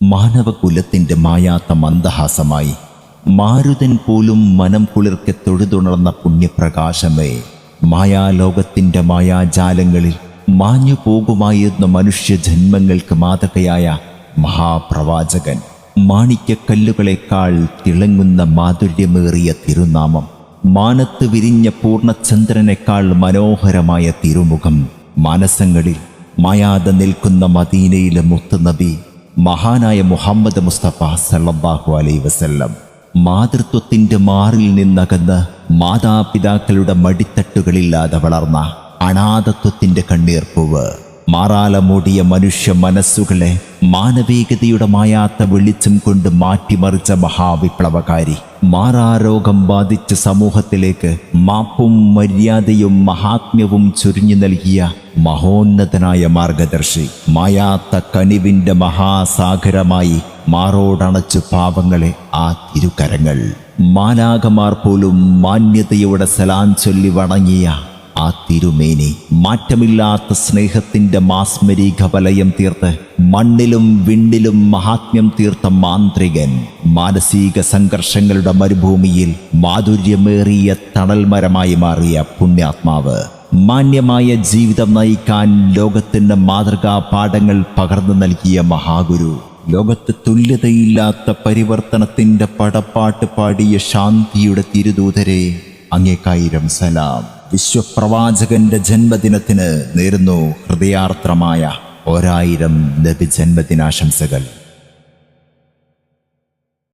മാനവകുലത്തിൻ്റെ മായാത്ത മന്ദഹാസമായി മാരുതൻ പോലും മനം കുളിർക്കെ തൊഴുതുണർന്ന പുണ്യപ്രകാശമേ, മായാലോകത്തിൻ്റെ മായാജാലങ്ങളിൽ മാഞ്ഞു പോകുമായിരുന്ന മനുഷ്യജന്മങ്ങൾക്ക് മാതൃകയായ മഹാപ്രവാചകൻ, മാണിക്യക്കല്ലുകളെക്കാൾ തിളങ്ങുന്ന മാധുര്യമേറിയ തിരുനാമം, മാനത്ത് വിരിഞ്ഞ പൂർണ്ണചന്ദ്രനേക്കാൾ മനോഹരമായ തിരുമുഖം, മാനസങ്ങളിൽ മായാതെ നിൽക്കുന്ന മദീനയിലെ മുത്തുനബി മഹാനായ മുഹമ്മദ് മുസ്തഫ സല്ലല്ലാഹു അലൈഹി വസല്ലം, മാതൃത്വത്തിൻ്റെ മാറിൽ നിന്നകന്ന് മാതാപിതാക്കളുടെ മടിത്തട്ടുകളില്ലാതെ വളർന്ന അനാഥത്വത്തിൻ്റെ കണ്ണീർപ്പൂവ്, മാറാല മൂടിയ മനുഷ്യ മനസ്സുകളെ മാനവികതയുടെ മായാത്ത വെളിച്ചം കൊണ്ട് മാറ്റിമറിച്ച മഹാവിപ്ലവകാരി, മാറാരോഗം ബാധിച്ച സമൂഹത്തിലേക്ക് മാപ്പും മര്യാദയും മഹാത്മ്യവും ചൊരിഞ്ഞു നൽകിയ മഹോന്നതനായ മാർഗദർശി, മായാത്ത കനിവിൻ്റെ മഹാസാഗരമായി മാറോടണച്ചു പാവങ്ങളെ ആ തിരുക്കരങ്ങൾ, മാലാകമാർ പോലും മാന്യതയോടെ സലാം ചൊല്ലി വണങ്ങിയ ആ തിരുമേനി, മാറ്റമില്ലാത്ത സ്നേഹത്തിൻ്റെ മാസ്മരിക വലയം തീർത്ത് മണ്ണിലും വിണ്ണിലും മഹാത്മ്യം തീർത്ത മാന്ത്രികൻ, മാനസിക സംഘർഷങ്ങളുടെ മരുഭൂമിയിൽ മാധുര്യമേറിയ തണൽമരമായി മാറിയ പുണ്യാത്മാവ്, മാന്യമായ ജീവിതം നയിക്കാൻ ലോകത്തിൻ്റെ മാതൃകാ പാഠങ്ങൾ പകർന്നു നൽകിയ മഹാഗുരു, ലോകത്ത് തുല്യതയില്ലാത്ത പരിവർത്തനത്തിൻ്റെ പടപ്പാട്ട് പാടിയ ശാന്തിയുടെ തിരുദൂതരെ, അങ്ങേക്കായിരം സലാം. വിശ്വപ്രവാചകന്റെ ജന്മദിനത്തിന് നേരുന്നു ഹൃദയാർദ്രമായ 1000 നബി ജന്മദിനാശംസകൾ.